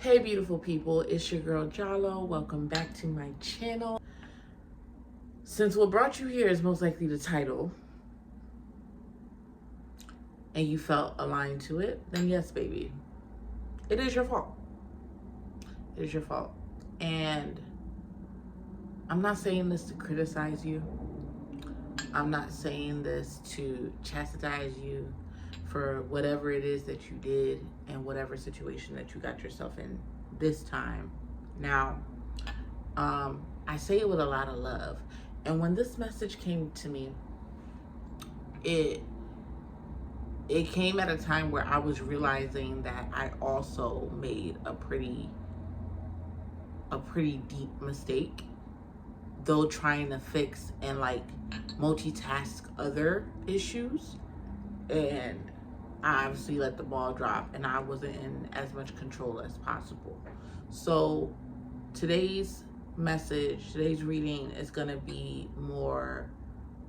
Hey beautiful people, it's your girl Jalo. Welcome back to my channel. Since what brought you here is most likely the title and you felt aligned to it, then yes baby, it is your fault. It is your fault. And I'm not saying this to criticize you. I'm not saying this to chastise you for whatever it is that you did and whatever situation that you got yourself in this time. Now, I say it with a lot of love. And when this message came to me, it came at a time where I was realizing that I also made a pretty deep mistake, though trying to fix and like multitask other issues. And I obviously let the ball drop and I wasn't in as much control as possible. So today's message, today's reading is going to be more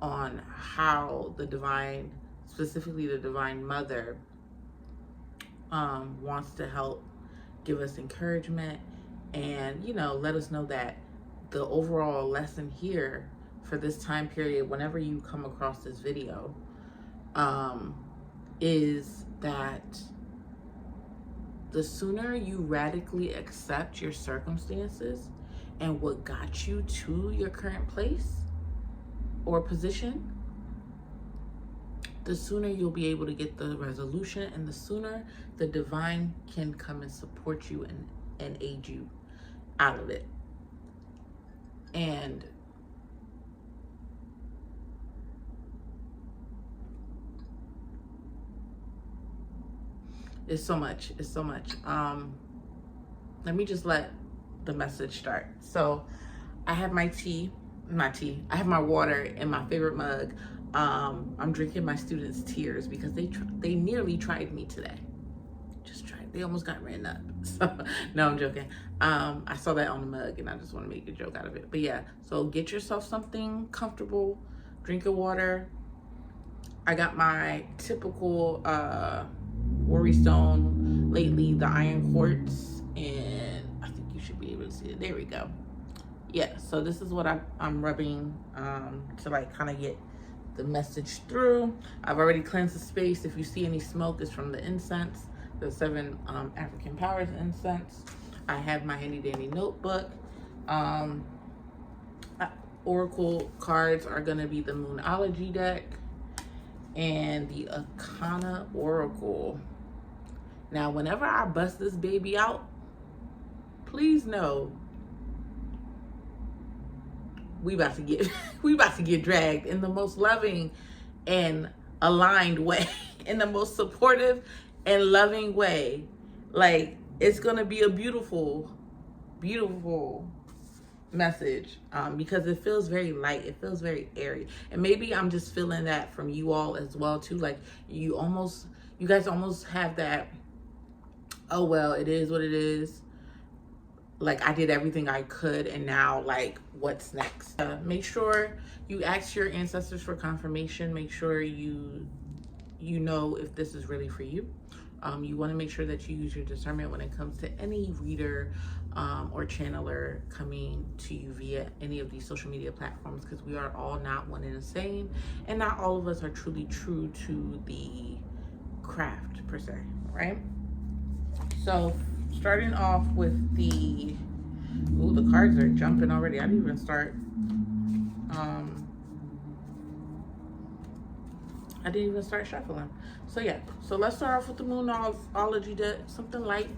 on how the divine, specifically the Divine Mother, wants to help give us encouragement and, you know, let us know that the overall lesson here for this time period, whenever you come across this video, is that the sooner you radically accept your circumstances and what got you to your current place or position, the sooner you'll be able to get the resolution, and the sooner the divine can come and support you and aid you out of it. And it's so much. Let me just let the message start. So I have my I have my water in my favorite mug. I'm drinking my students' tears because they nearly tried me today. Just tried. They almost got ran up. So no, I'm joking. I saw that on the mug and I just want to make a joke out of it. But yeah, so get yourself something comfortable, drink your water. I got my typical Worry Stone lately, the iron quartz, and I think you should be able to see it. There we go. Yeah, so this is what I'm rubbing to like kind of get the message through. I've already cleansed the space. If you see any smoke, it's from the incense, the 7 African Powers incense. I have my handy dandy notebook. Oracle cards are gonna be the Moonology deck and the Akana Oracle. Now, whenever I bust this baby out, please know we about to get dragged in the most loving and aligned way, in the most supportive and loving way. Like, it's gonna be a beautiful, beautiful message, because it feels very light, it feels very airy, and maybe I'm just feeling that from you all as well too. Like you guys almost have that, oh well, it is what it is, like I did everything I could and now like what's next. Make sure you ask your ancestors for confirmation. Make sure you know if this is really for you. You want to make sure that you use your discernment when it comes to any reader or channeler coming to you via any of these social media platforms, because we are all not one and the same, and not all of us are truly true to the craft per se, right? So starting off with the cards are jumping already. I didn't even start shuffling. So yeah, so let's start off with the Moonology deck. Something light,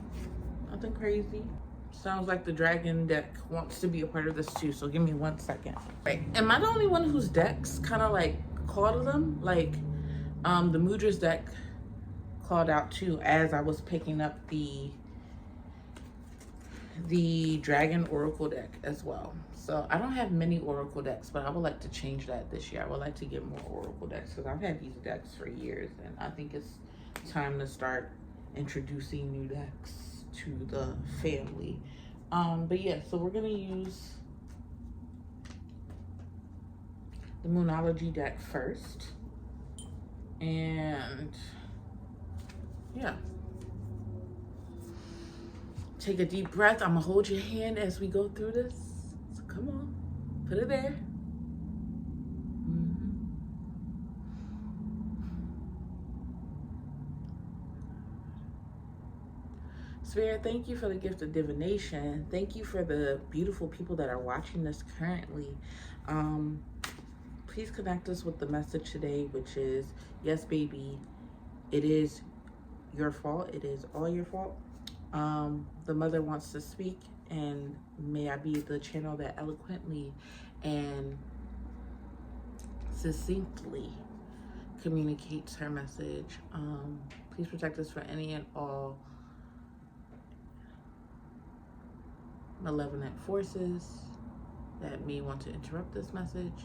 nothing crazy. Sounds like the Dragon deck wants to be a part of this too, so give me 1 second. Right, am I the only one whose decks kind of like call to them? Like the Mudra's deck called out too as I was picking up the Dragon Oracle deck as well. So I don't have many Oracle decks, but I would like to change that this year. I would like to get more Oracle decks because I've had these decks for years, and I think it's time to start introducing new decks to the family. But yeah, so we're gonna use the Moonology deck first, and yeah. Take a deep breath. I'm gonna hold your hand as we go through this. So come on, put it there. Spirit, thank you for the gift of divination. Thank you for the beautiful people that are watching this currently. Please connect us with the message today, which is, yes, baby, it is your fault. It is all your fault. The mother wants to speak, and may I be the channel that eloquently and succinctly communicates her message. Please protect us from any and all malevolent forces that may want to interrupt this message,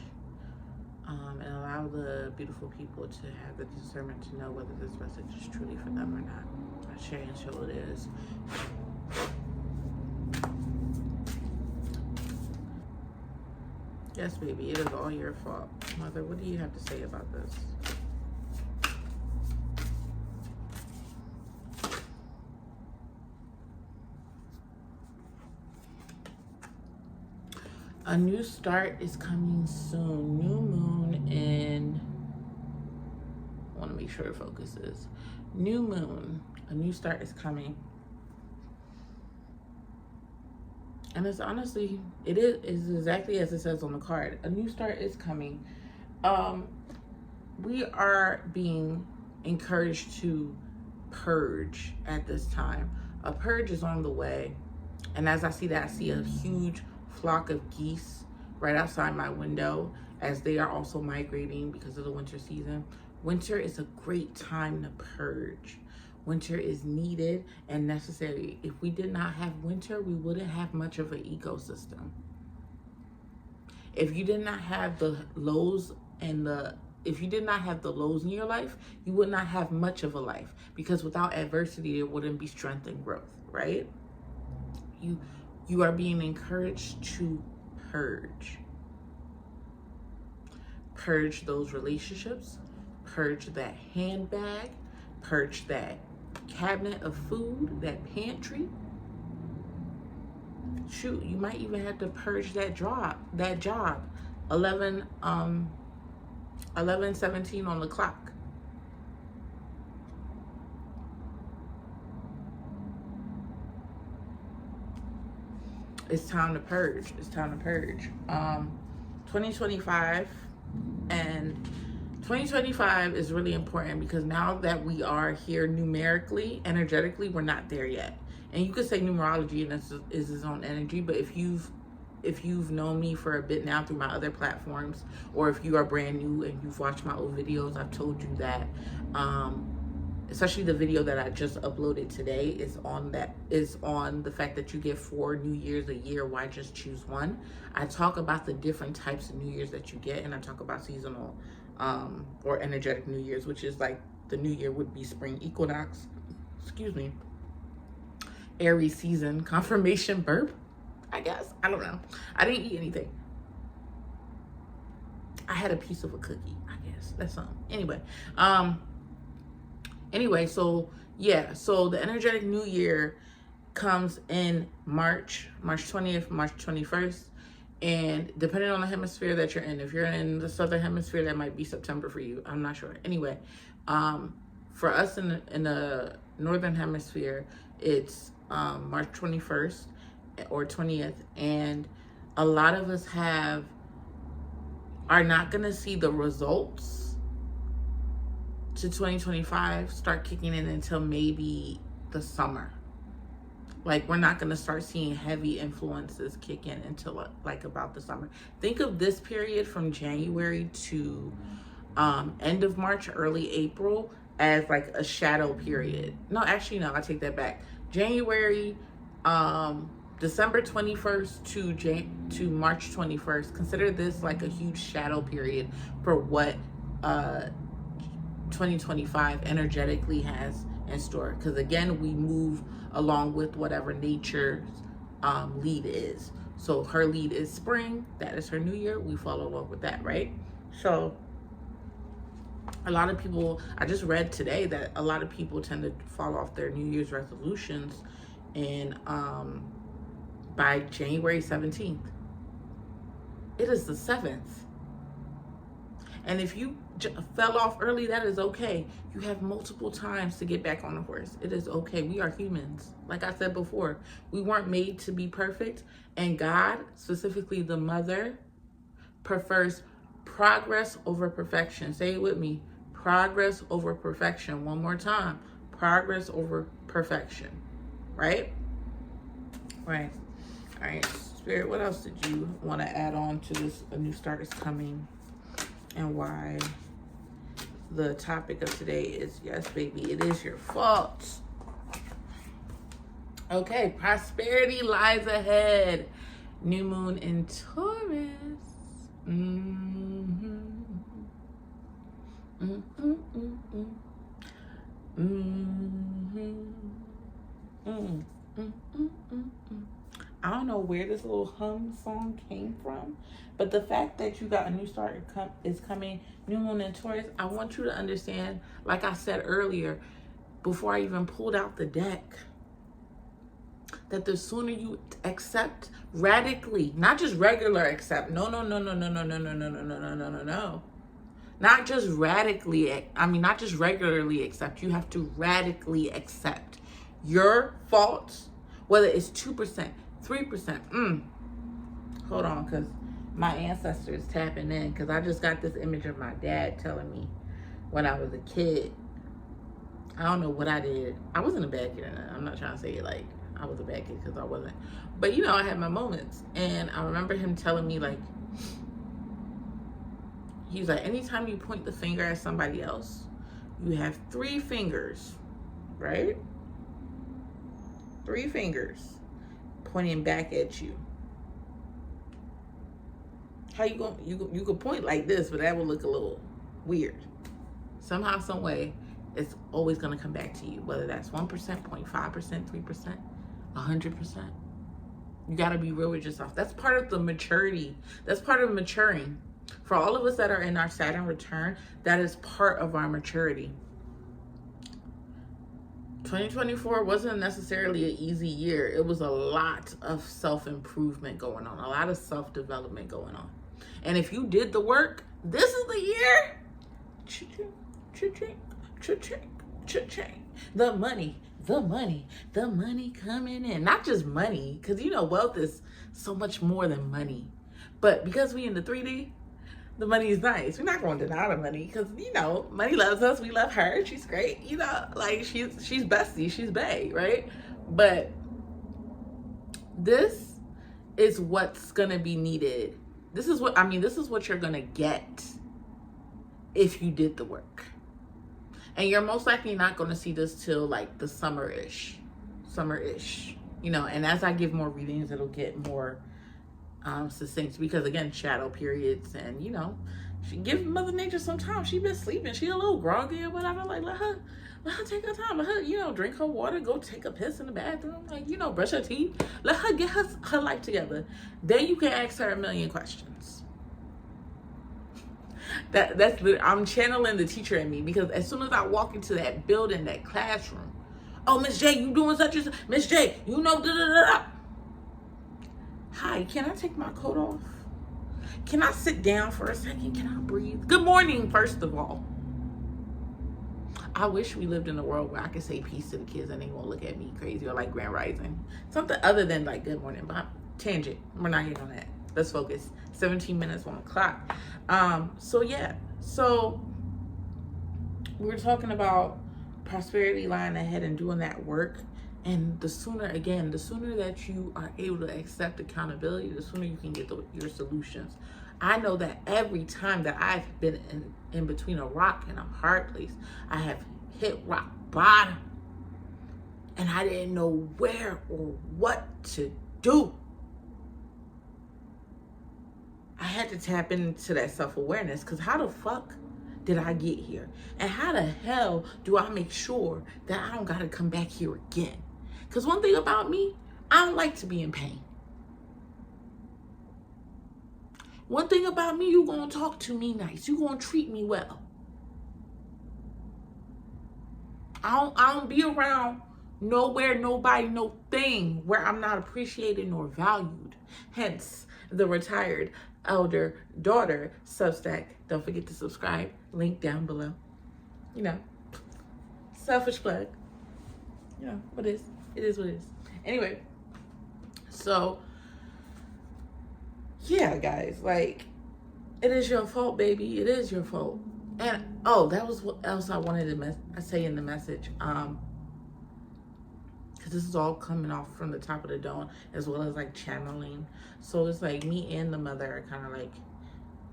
and allow the beautiful people to have the discernment to know whether this message is truly for them or not. I share and show it is. Yes, baby, it is all your fault. Mother, what do you have to say about this? A new start is coming soon. New moon in, I want to make sure it focuses. New moon, a new start is coming. And it's honestly, it is exactly as it says on the card. A new start is coming. We are being encouraged to purge at this time. A purge is on the way. And as I see that, I see a huge flock of geese right outside my window as they are also migrating because of the winter season. Winter is a great time to purge. Winter is needed and necessary. If we did not have winter, we wouldn't have much of an ecosystem. If you did not have the lows if you did not have the lows in your life, you would not have much of a life, because without adversity, there wouldn't be strength and growth, right? You are being encouraged to purge. Purge those relationships, purge that handbag, purge that cabinet of food, that pantry. Shoot, you might even have to purge that job. 11:17 on the clock. It's time to purge. It's time to purge. 2025 and 2025 is really important because now that we are here numerically, energetically, we're not there yet. And you could say numerology and this is its own energy, but if you've known me for a bit now through my other platforms, or if you are brand new and you've watched my old videos, I've told you that, especially the video that I just uploaded today is on the fact that you get 4 New Years a year. Why just choose one? I talk about the different types of New Years that you get, and I talk about seasonal or energetic New Years, which is like the New Year would be spring equinox, Aries season, confirmation, burp, I guess. I don't know. I didn't eat anything. I had a piece of a cookie, I guess. That's something. Anyway, so yeah, so the energetic New Year comes in March 20th, March 21st. And depending on the hemisphere that you're in, if you're in the southern hemisphere, that might be September for you. I'm not sure. Anyway, for us in the northern hemisphere, it's March 21st or 20th. And a lot of us are not going to see the results to 2025 start kicking in until maybe the summer. Like, we're not going to start seeing heavy influences kick in until like about the summer. Think of this period from January to end of March, early April as like a shadow period. No, actually, no, I take that back. January, December 21st to March 21st. Consider this like a huge shadow period for what 2025 energetically has in store. Because again, we move along with whatever nature's lead is. So her lead is spring. That is her New Year. We follow along with that, right? So a lot of people, I just read today that a lot of people tend to fall off their New Year's resolutions And by January 17th. It is the 7th. And if you fell off early, that is okay. You have multiple times to get back on the horse. It is okay. We are humans. Like I said before, we weren't made to be perfect. And God, specifically the mother, prefers progress over perfection. Say it with me. Progress over perfection. One more time. Progress over perfection. Right? Right. All right. Spirit, what else did you want to add on to this? A new start is coming. And why the topic of today is, yes, baby, it is your fault. Okay, prosperity lies ahead. New moon in Taurus. I don't know where this little hum song came from, but the fact that you got a new start is coming, new moon in Taurus, I want you to understand, like I said earlier, before I even pulled out the deck, that the sooner you accept radically, not just regular accept, no. Not just radically, not just regularly accept, you have to radically accept your faults, whether it's 2%, 3%. Hold on, because my ancestors tapping in, because I just got this image of my dad telling me when I was a kid. I don't know what I did. I wasn't a bad kid. I'm not trying to say it like I was a bad kid, because I wasn't. But, you know, I had my moments. And I remember him telling me, like, he's like, anytime you point the finger at somebody else, you have 3 fingers, right? 3 fingers pointing back at you. How you going? You could point like this, but that would look a little weird. Somehow, some way, it's always gonna come back to you. Whether that's 1%, 0.5%, 3%, 100%. You gotta be real with yourself. That's part of the maturity. That's part of maturing. For all of us that are in our Saturn return, that is part of our maturity. 2024 wasn't necessarily an easy year. It was a lot of self-improvement going on, a lot of self-development going on. And if you did the work, this is the year. Cha-ching, cha-ching, cha-ching, cha-ching. The money coming in. Not just money, because you know wealth is so much more than money. But because we in the 3D, the money is nice. We're not going to deny the money because, you know, money loves us. We love her. She's great. You know, like she's bestie. She's bae, right? But this is what's going to be needed. This is what you're going to get if you did the work. And you're most likely not going to see this till like the summer-ish, you know, and as I give more readings, it'll get more succinct, because again, shadow periods, and you know, she give Mother Nature some time. She been sleeping, she a little groggy or whatever. Like let her take her time. Let her, you know, drink her water, go take a piss in the bathroom, like, you know, brush her teeth. Let her get her life together. Then you can ask her a million questions. I'm channeling the teacher in me, because as soon as I walk into that building, that classroom, oh, Miss J, you doing such and such. Miss J, you know, da da da. Hi, can I take my coat off? Can I sit down for a second? Can I breathe? Good morning, first of all. I wish we lived in a world where I could say peace to the kids and they won't look at me crazy, or like Grand Rising. Something other than like good morning, but tangent. We're not getting on that. Let's focus. 17 minutes on the clock. So yeah. So we were talking about prosperity lying ahead and doing that work. And the sooner that you are able to accept accountability, the sooner you can get your solutions. I know that every time that I've been in between a rock and a hard place, I have hit rock bottom. And I didn't know where or what to do. I had to tap into that self-awareness, because how the fuck did I get here? And how the hell do I make sure that I don't got to come back here again? Because one thing about me, I don't like to be in pain. One thing about me, you going to talk to me nice. You going to treat me well. I don't be around Nowhere, nobody, no thing where I'm not appreciated nor valued. Hence, the Retired Elder Daughter Substack. Don't forget to subscribe. Link down below. You know, selfish plug. You know, what is? It is what it is. Anyway, so, yeah, guys, like, it is your fault, baby. It is your fault. And, oh, that was what else I wanted to say in the message. Because this is all coming off from the top of the dome, as well as, like, channeling. So it's like me and the mother are kind of, like,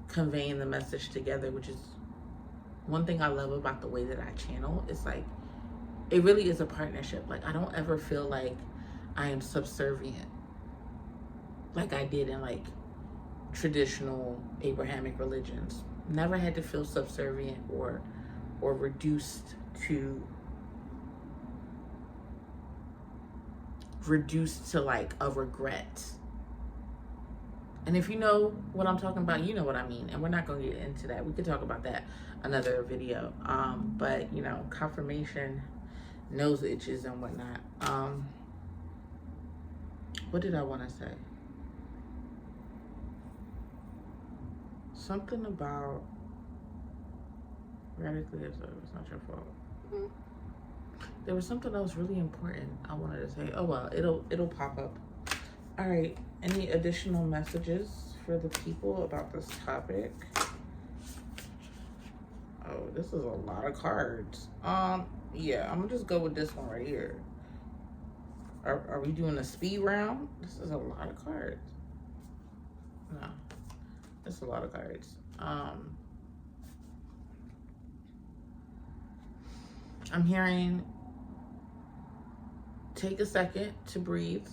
conveying the message together, which is one thing I love about the way that I channel. It's like, it really is a partnership. Like, I don't ever feel like I am subservient like I did in, like, traditional Abrahamic religions. Never had to feel subservient or reduced to like a regret. And if you know what I'm talking about, you know what I mean. And we're not going to get into that. We could talk about that another video. But, you know, confirmation, nose itches and whatnot. What did I want to say? Something about radically observe. It's not your fault. There was something else really important I wanted to say. Oh well, it'll pop up. All right. Any additional messages for the people about this topic? Oh, this is a lot of cards. Yeah, I'm gonna just go with this one right here. Are we doing a speed round? This is a lot of cards. No. It's a lot of cards. I'm hearing take a second to breathe,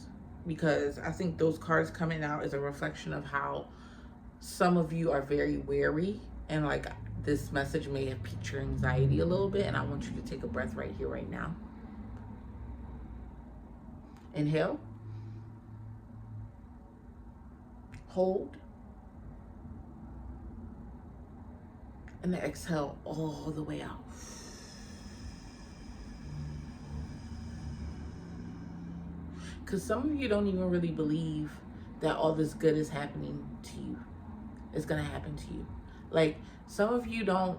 because I think those cards coming out is a reflection of how some of you are very wary, and like this message may have piqued your anxiety a little bit, and I want you to take a breath right here, right now. Inhale. Hold. And then exhale all the way out. Because some of you don't even really believe that all this good is happening to you. It's going to happen to you. Like, some of you don't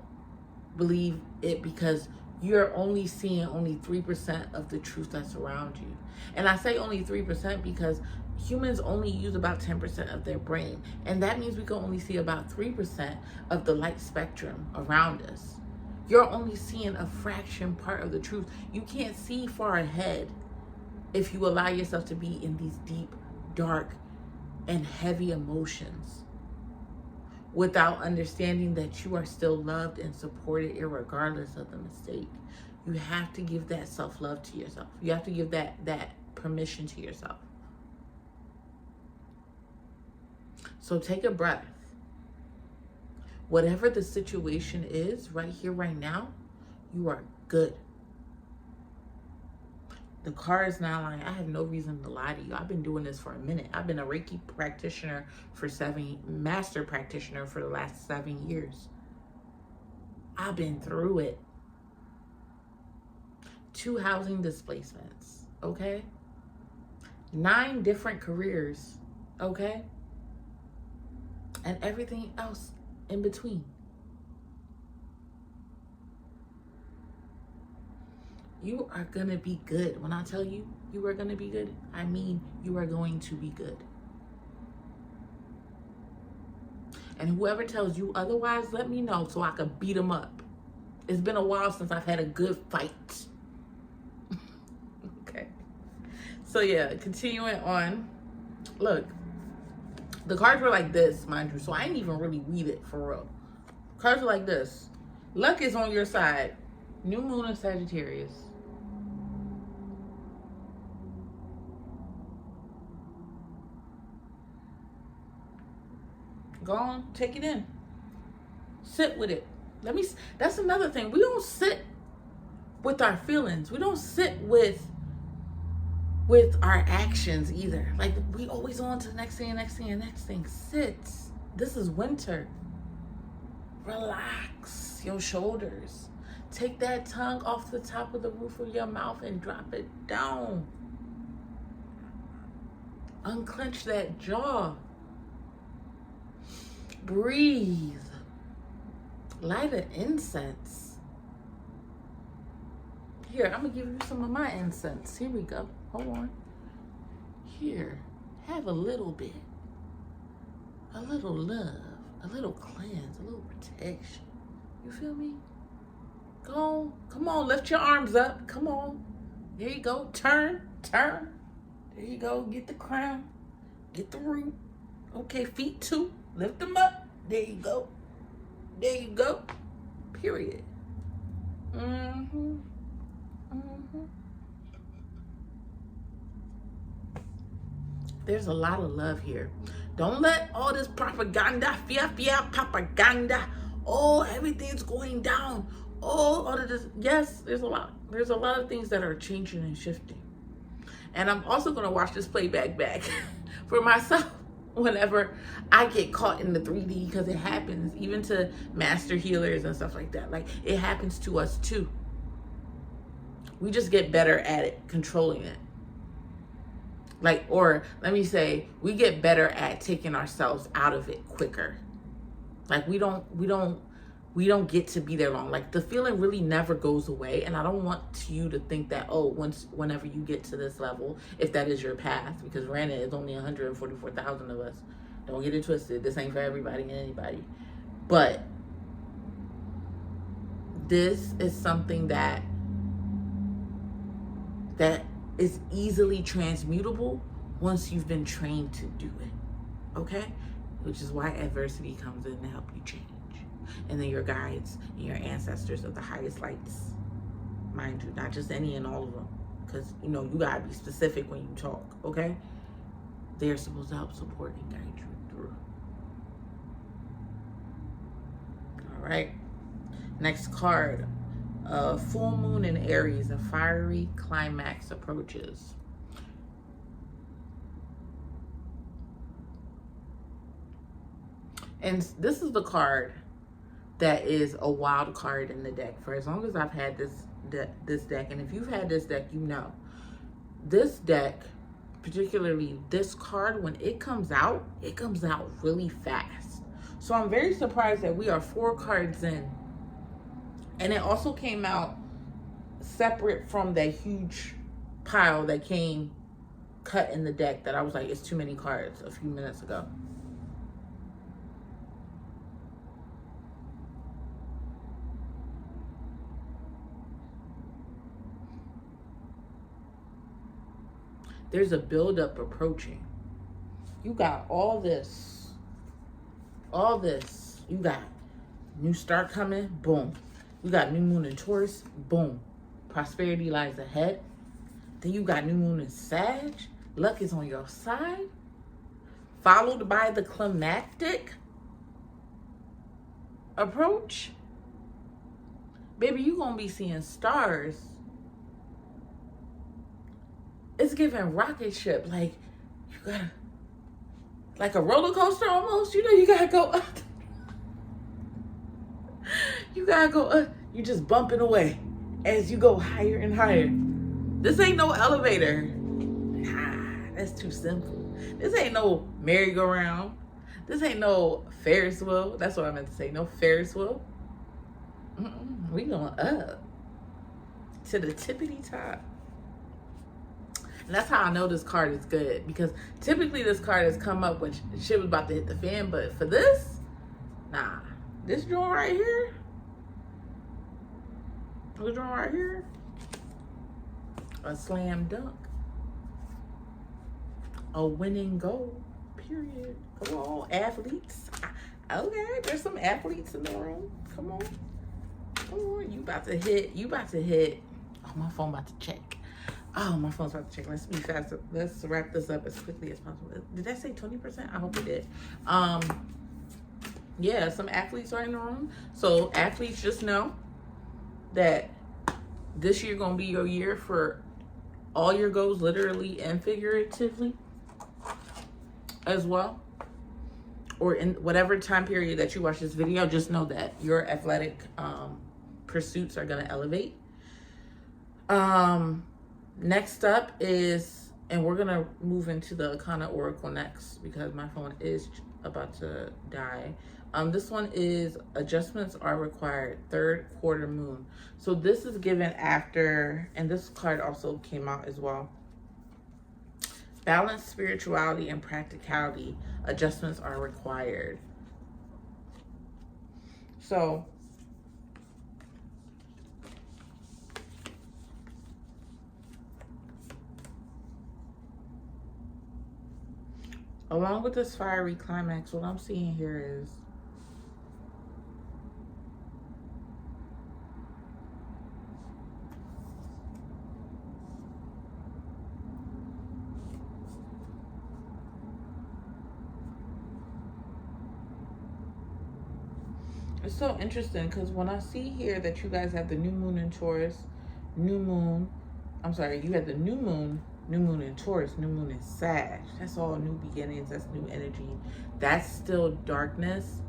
believe it because you're only seeing only 3% of the truth that's around you. And I say only 3% because humans only use about 10% of their brain. And that means we can only see about 3% of the light spectrum around us. You're only seeing a fraction part of the truth. You can't see far ahead if you allow yourself to be in these deep, dark, and heavy emotions without understanding that you are still loved and supported irregardless of the mistake. You have to give that self-love to yourself. You have to give that permission to yourself. So take a breath. Whatever the situation is right here, right now, you are good. The card is not lying. I have no reason to lie to you. I've been doing this for a minute. I've been a Reiki practitioner for master practitioner for the last 7 years. I've been through it. 2 housing displacements, okay? 9 different careers, okay? And everything else in between. You are going to be good. When I tell you you are going to be good, I mean you are going to be good. And whoever tells you otherwise, let me know so I can beat them up. It's been a while since I've had a good fight. Okay. So yeah, continuing on. Look, the cards were like this, mind you, so I didn't even really read it for real. Cards are like this. Luck is on your side. New moon in Sagittarius. Go on, take it in. Sit with it. That's another thing. We don't sit with our feelings. We don't sit with our actions either. Like, we always on to the next thing, next thing, next thing. Sit. This is winter. Relax your shoulders. Take that tongue off the top of the roof of your mouth and drop it down. Unclench that jaw. Breathe. Light an incense. Here, I'm going to give you some of my incense. Here we go. Hold on. Here, have a little bit. A little love. A little cleanse. A little protection. You feel me? Go on. Come on, lift your arms up. Come on. There you go. Turn. There you go. Get the crown. Get the root. Okay, feet too. Lift them up. There you go. Period. There's a lot of love here. Don't let all this propaganda, propaganda, everything's going down. All of this. Yes, there's a lot. There's a lot of things that are changing and shifting. And I'm also going to watch this playback back for myself whenever I get caught in the 3D, because it happens even to master healers and stuff like that. Like, it happens to us too. We just get better at it, controlling it. Like, or let me say, we get better at taking ourselves out of it quicker. Like, we don't get to be there long. Like, the feeling really never goes away. And I don't want you to think that, whenever you get to this level, if that is your path, because granted, it's only 144,000 of us. Don't get it twisted. This ain't for everybody and anybody. But this is something that is easily transmutable once you've been trained to do it. Okay? Which is why adversity comes in to help you change. And then your guides and your ancestors of the highest lights, mind you, not just any and all of them, because you gotta be specific when you talk. Okay, they're supposed to help support and guide you through. All right, next card. Full moon in Aries, a fiery climax approaches. And this is the card that is a wild card in the deck for as long as I've had this deck. And if you've had this deck, this deck, particularly this card, when it comes out really fast. So I'm very surprised that we are 4 cards in, and it also came out separate from that huge pile that came cut in the deck that I was like, it's too many cards a few minutes ago. There's a buildup approaching. You got all this. You got new start coming, boom. You got new moon in Taurus, boom. Prosperity lies ahead. Then you got new moon in Sag. Luck is on your side. Followed by the climactic approach. Baby, you gonna be seeing stars. It's giving rocket ship. Like, you gotta, like a roller coaster almost. You gotta go up. You gotta go up. You just bumping away as you go higher and higher. This ain't no elevator. Nah, that's too simple. This ain't no merry-go-round. This ain't no Ferris wheel. That's what I meant to say. No Ferris wheel. We going up to the tippity top. And that's how I know this card is good, because typically this card has come up when shit was about to hit the fan, but for this, nah. This joint right here, a slam dunk, a winning goal, period. Come on, athletes. Okay, there's some athletes in the room. Come on, you about to hit. Oh, my phone about to check. Oh, my phone's about to check. Let's be fast. Let's wrap this up as quickly as possible. Did I say 20%? I hope it did. Yeah, some athletes are in the room. So athletes, just know that this year gonna be your year for all your goals, literally and figuratively as well. Or in whatever time period that you watch this video, just know that your athletic pursuits are going to elevate. Next up is, and we're going to move into the Akana Oracle next because my phone is about to die. This one is adjustments are required, third quarter moon. So this is given after, and this card also came out as well. Balance, spirituality, and practicality. Adjustments are required. So along with this fiery climax, what I'm seeing here is it's so interesting because when I see here that you guys have the new moon in Taurus, you had the new moon in Taurus, new moon in Sag. That's all new beginnings, that's new energy. That's still darkness,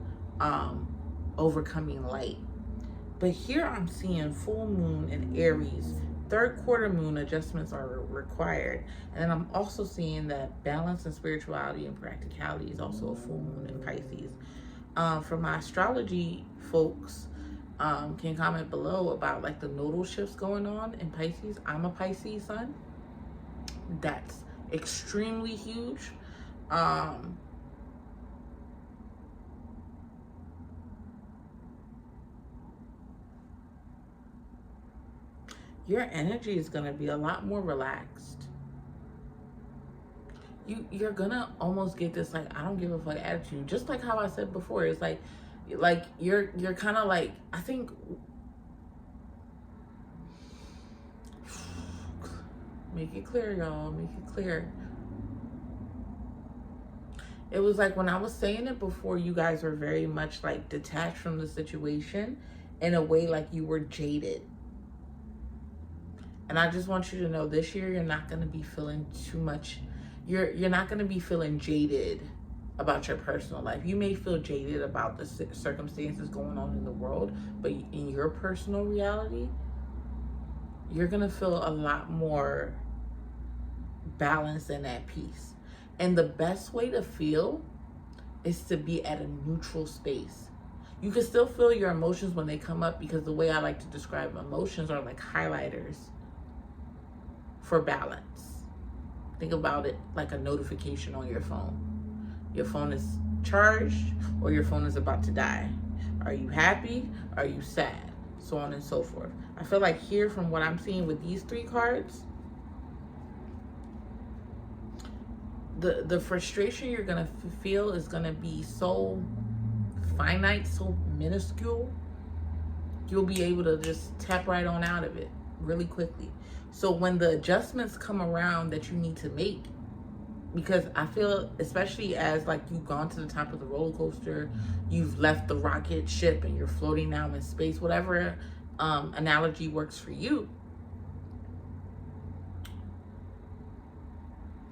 overcoming light. But here I'm seeing full moon in Aries, third quarter moon, adjustments are required. And I'm also seeing that balance and spirituality and practicality is also a full moon in Pisces. For my astrology folks, can comment below about like the nodal shifts going on in Pisces. I'm a Pisces sun. That's extremely huge. Your energy is going to be a lot more relaxed. You're gonna almost get this like I don't give a fuck attitude, just like how I said before. It's like you're kind of like, I think, make it clear, y'all, make it clear. It was like when I was saying it before, you guys were very much like detached from the situation in a way like you were jaded. And I just want you to know this year you're not going to be feeling too much. You're not going to be feeling jaded about your personal life. You may feel jaded about the circumstances going on in the world, but in your personal reality, you're going to feel a lot more balance and at peace. And the best way to feel is to be at a neutral space. You can still feel your emotions when they come up, because the way I like to describe emotions are like highlighters for balance. Think about it like a notification on your phone. Your phone is charged or your phone is about to die. Are you happy? Are you sad? So on and so forth. I feel like here, from what I'm seeing with these three cards, the frustration you're gonna feel is gonna be so finite, so minuscule, you'll be able to just tap right on out of it really quickly. So when the adjustments come around that you need to make, because I feel, especially as like you've gone to the top of the roller coaster, you've left the rocket ship and you're floating now in space, whatever analogy works for you,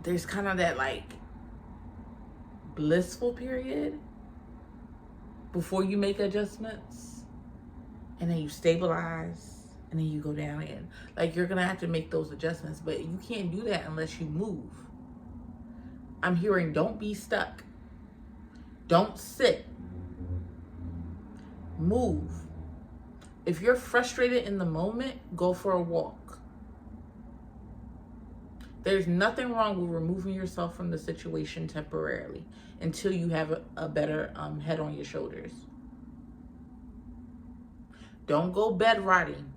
there's kind of that like blissful period before you make adjustments, and then you stabilize, and then you go down again. Like, you're gonna have to make those adjustments, but you can't do that unless you move. I'm hearing don't be stuck. Don't sit. Move. If you're frustrated in the moment, go for a walk. There's nothing wrong with removing yourself from the situation temporarily until you have a better head on your shoulders. Don't go bed rotting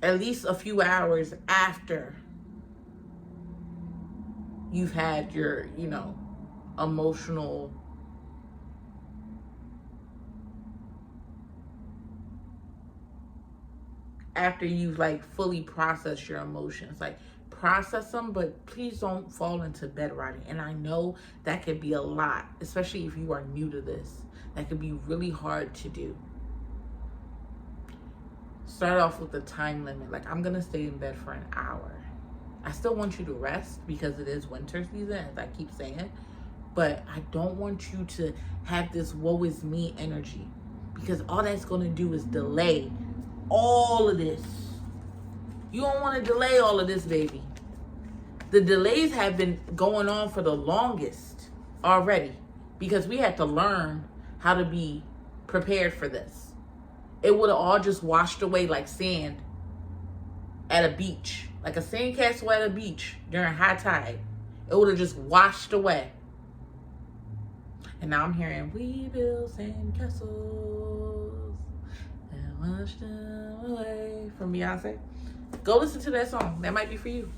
at least a few hours after you've had your, emotional after you've like fully processed your emotions. Like, process them, but please don't fall into bed rotting. And I know that could be a lot, especially if you are new to this. That could be really hard to do. Start off with a time limit. Like, I'm gonna stay in bed for an hour. I still want you to rest because it is winter season, as I keep saying, but I don't want you to have this woe is me energy, because all that's going to do is delay all of this. You don't want to delay all of this, baby. The delays have been going on for the longest already because we had to learn how to be prepared for this. It would have all just washed away like sand at a beach, like a sandcastle at a beach during high tide. It would have just washed away. And now I'm hearing, we build sandcastles and wash them away, from Beyonce. Go listen to that song. That might be for you.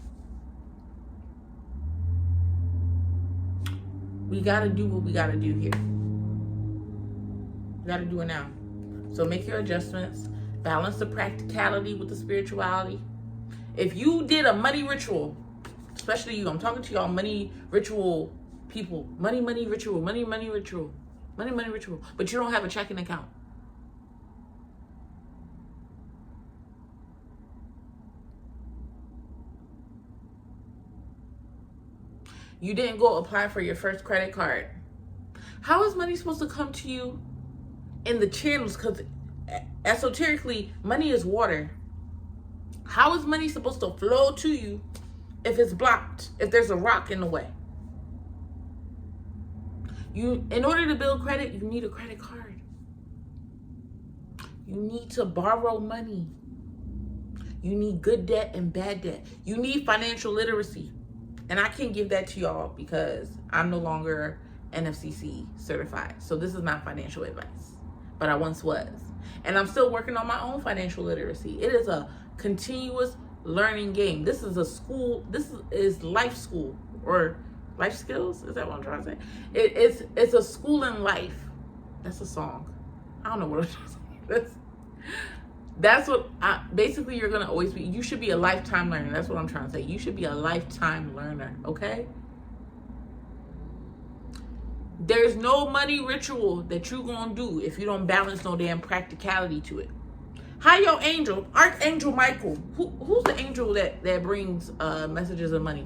We got to do what we got to do here. We got to do it now. So make your adjustments. Balance the practicality with the spirituality. If you did a money ritual, especially you, I'm talking to y'all money ritual people. Money ritual. Money ritual. Money ritual. But you don't have a checking account. You didn't go apply for your first credit card. How is money supposed to come to you in the channels? Because esoterically, money is water. How is money supposed to flow to you if it's blocked, if there's a rock in the way? In order to build credit, you need a credit card. You need to borrow money. You need good debt and bad debt. You need financial literacy. And I can't give that to y'all because I'm no longer NFCC certified. So this is not financial advice, but I once was. And I'm still working on my own financial literacy. It is a continuous learning game. This is a school. This is life school or life skills. Is that what I'm trying to say? It's a school in life. That's a song. I don't know what I'm trying to say. That's what basically you're gonna always be. You should be a lifetime learner. That's what I'm trying to say. You should be a lifetime learner, okay? There's no money ritual that you gonna do if you don't balance no damn practicality to it. How your angel, Archangel Michael, who's the angel that brings messages of money?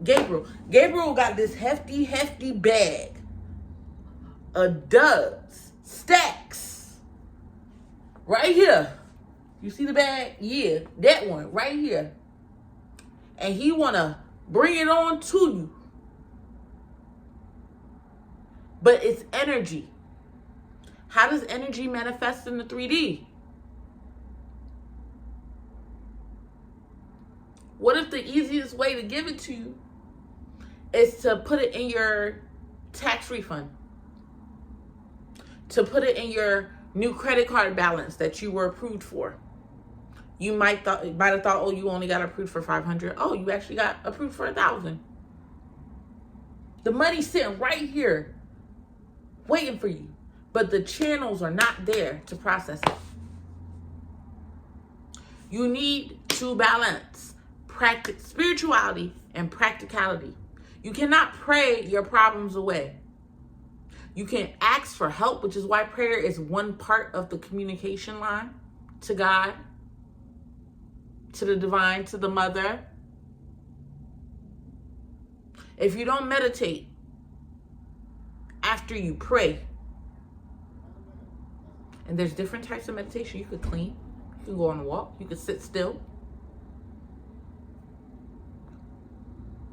Gabriel. Gabriel got this hefty bag of dubs, stacks, right here. You see the bag? Yeah, that one right here. And he want to bring it on to you. But it's energy. How does energy manifest in the 3D? What if the easiest way to give it to you is to put it in your tax refund? To put it in your new credit card balance that you were approved for? You might have thought, oh, you only got approved for $500. Oh, you actually got approved for $1,000. The money's sitting right here, waiting for you, but the channels are not there to process it. You need to balance spirituality and practicality. You cannot pray your problems away. You can ask for help, which is why prayer is one part of the communication line to God, to the divine, to the mother. If you don't meditate after you pray, and there's different types of meditation. You could clean, you can go on a walk, you could sit still.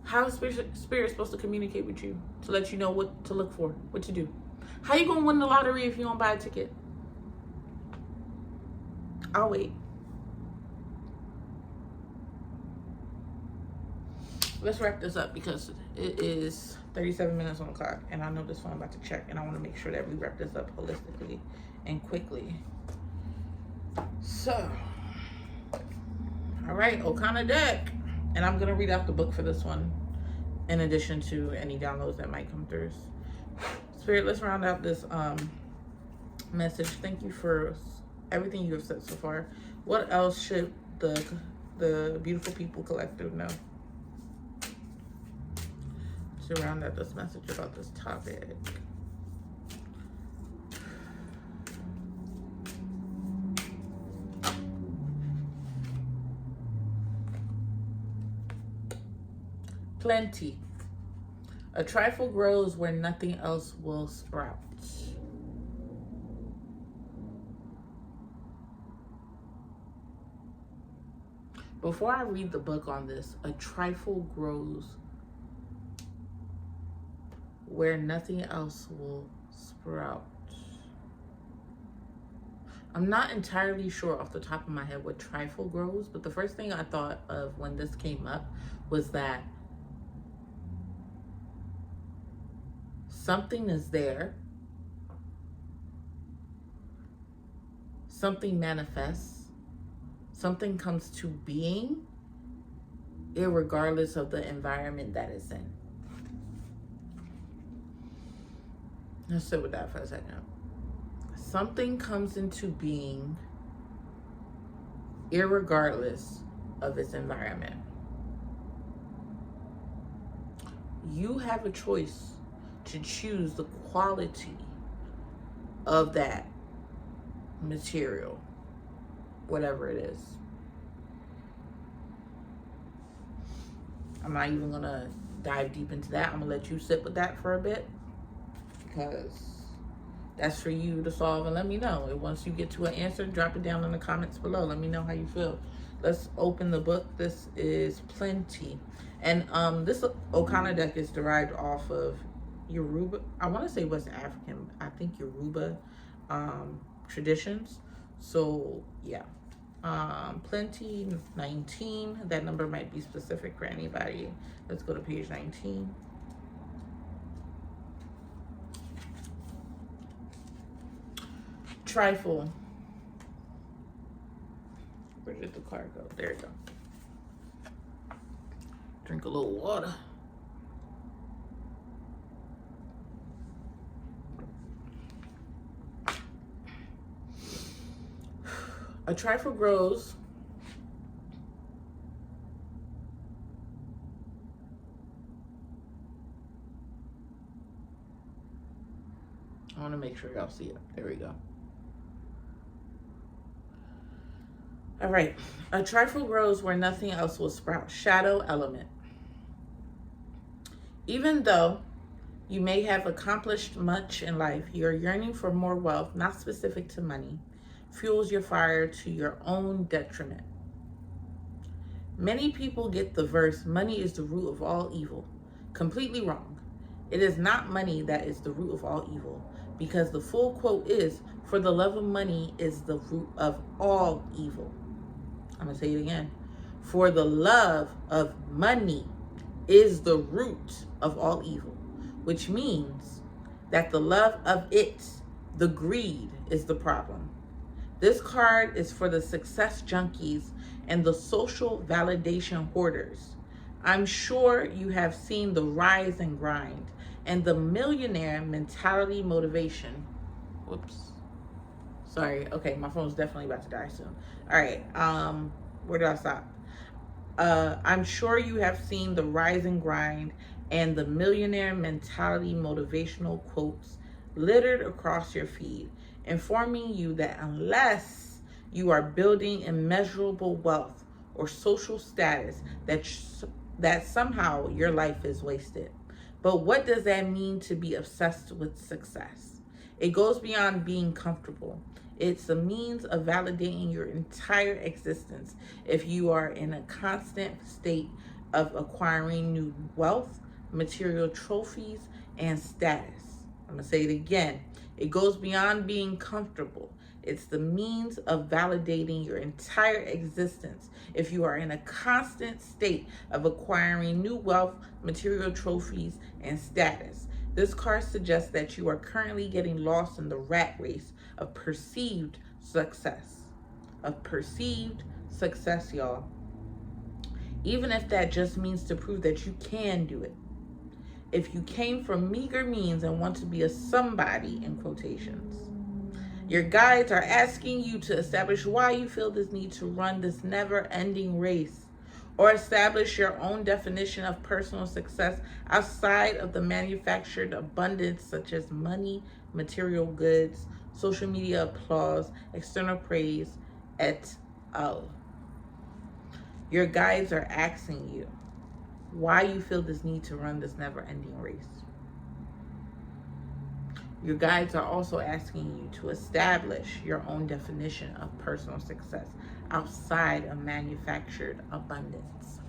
How is spirit supposed to communicate with you to let you know what to look for, what to do? How you gonna win the lottery if you don't buy a ticket? I'll wait. Let's wrap this up because it is 37 minutes on the clock and I know this phone about to check and I want to make sure that we wrap this up holistically and quickly. So, all right, Okana deck. And I'm going to read out the book for this one in addition to any downloads that might come through. Spirit, let's round out this message. Thank you for everything you have said so far. What else should the beautiful people collective know to round out this message about this topic? Plenty. A trifle grows where nothing else will sprout. Before I read the book on this, a trifle grows where nothing else will sprout. I'm not entirely sure off the top of my head what trifle grows, but the first thing I thought of when this came up was that something is there, something manifests, something comes to being, irregardless of the environment that it's in. Let's sit with that for a second. Something comes into being irregardless of its environment. You have a choice to choose the quality of that material, whatever it is. I'm not even gonna dive deep into that. I'm gonna let you sit with that for a bit, because that's for you to solve, and let me know. And once you get to an answer, drop it down in the comments below. Let me know how you feel. Let's open the book. This is Plenty. And this Okana deck is derived off of Yoruba, I want to say West African, I think Yoruba traditions. So yeah, Plenty 19. That number might be specific for anybody. Let's go to page 19. Trifle. Where did the card go? There you go. Drink a little water. A trifle grows I want to make sure y'all see it. There we go. All right. A trifle grows where nothing else will sprout. Shadow element. Even though you may have accomplished much in life, your yearning for more wealth, not specific to money, fuels your fire to your own detriment. Many people get the verse, money is the root of all evil, completely wrong. It is not money that is the root of all evil, because the full quote is, for the love of money is the root of all evil. I'm going to say it again. For the love of money is the root of all evil, which means that the love of it, the greed, is the problem. This card is for the success junkies and the social validation hoarders. I'm sure you have seen the rise and grind and the millionaire mentality motivation. Whoops. Sorry. Okay, my phone's definitely about to die soon. All right. Where did I stop? I'm sure you have seen the rise and grind and the millionaire mentality motivational quotes littered across your feed, informing you that unless you are building immeasurable wealth or social status, that somehow your life is wasted. But what does that mean to be obsessed with success? It goes beyond being comfortable. It's a means of validating your entire existence if you are in a constant state of acquiring new wealth, material trophies, and status. I'm going to say it again. It goes beyond being comfortable. It's the means of validating your entire existence if you are in a constant state of acquiring new wealth, material trophies, and status. This card suggests that you are currently getting lost in the rat race of perceived success. Y'all. Even if that just means to prove that you can do it. If you came from meager means and want to be a somebody, in quotations, your guides are asking you to establish why you feel this need to run this never-ending race, or establish your own definition of personal success outside of the manufactured abundance such as money, material goods, social media applause, external praise, et al. Your guides are asking you why you feel this need to run this never-ending race. Your guides are also asking you to establish your own definition of personal success outside of manufactured abundance.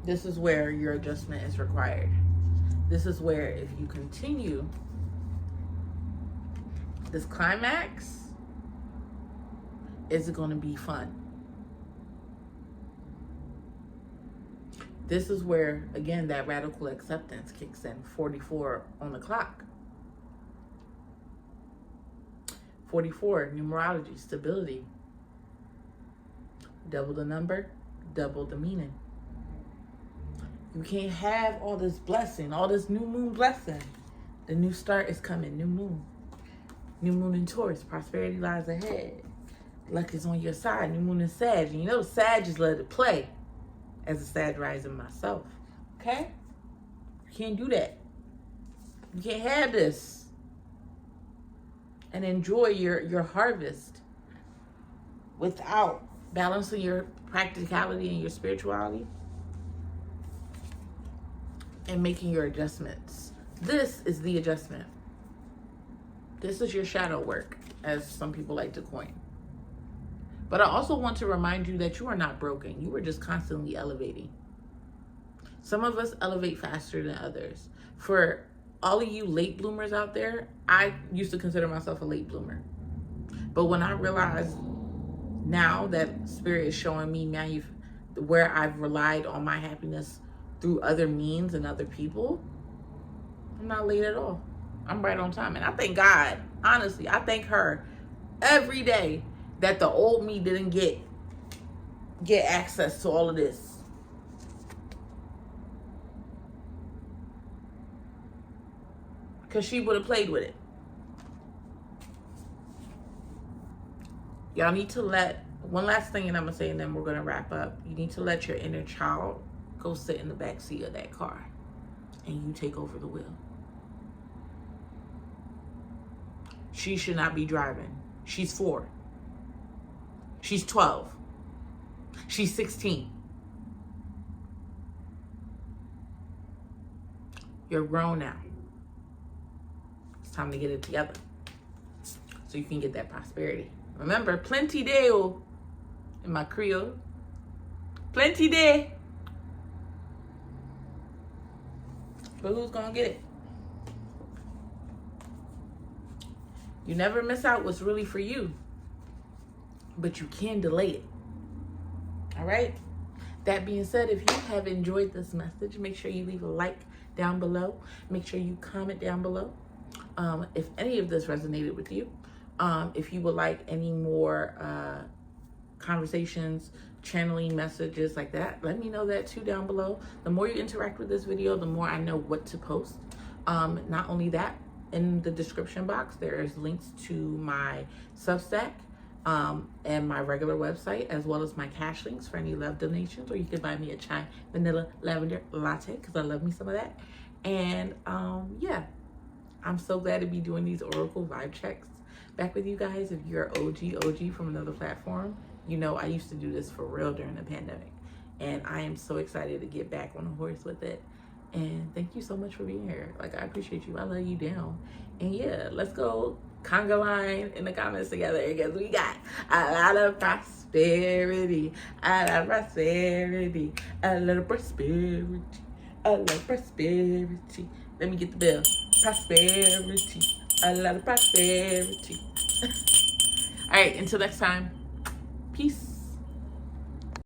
This is where your adjustment is required. This is where, if you continue this climax, is going to be fun. This is where, again, that radical acceptance kicks in. 44 on the clock. 44, numerology, stability. Double the number, double the meaning. You can't have all this blessing, all this new moon blessing. The new start is coming, new moon. New moon in Taurus, prosperity lies ahead. Luck is on your side, new moon in Sag. And you know Sag is let it play as a Sag rising myself. Okay? You can't do that. You can't have this and enjoy your harvest without balancing your practicality and your spirituality and making your adjustments. This is the adjustment. This is your shadow work, as some people like to coin. But I also want to remind you that you are not broken. You are just constantly elevating. Some of us elevate faster than others. For all of you late bloomers out there, I used to consider myself a late bloomer. But when I realized now that Spirit is showing me where I've relied on my happiness through other means and other people, I'm not late at all. I'm right on time. And I thank God, honestly, I thank her every day that the old me didn't get access to all of this. Because she would have played with it. Y'all need to let, one last thing and I'm going to say, and then we're going to wrap up. You need to let your inner child go sit in the back seat of that car and you take over the wheel. She should not be driving. She's 4. She's 12. She's 16. You're grown now. It's time to get it together so you can get that prosperity. Remember, plenty deo in my Creole. Plenty day. But who's gonna get it? You never miss out what's really for you, but you can delay it. All right? That being said, if you have enjoyed this message, make sure you leave a like down below. Make sure you comment down below if any of this resonated with you. If you would like any more conversations, channeling messages like that, let me know that too down below. The more you interact with this video, the more I know what to post. Not only that, in the description box, there's links to my Substack and my regular website, as well as my cash links for any love donations, or you can buy me a chai vanilla lavender latte because I love me some of that. And yeah, I'm so glad to be doing these Oracle vibe checks back with you guys. If you're OG from another platform, you know I used to do this for real during the pandemic, and I am so excited to get back on the horse with it. And thank you so much for being here. Like, I appreciate you. I love you down. And yeah, let's go conga line in the comments together, because we got a lot of prosperity, a lot of prosperity, a lot of prosperity, a lot of prosperity. Let me get the bell. Prosperity, a lot of prosperity. All right, until next time, peace.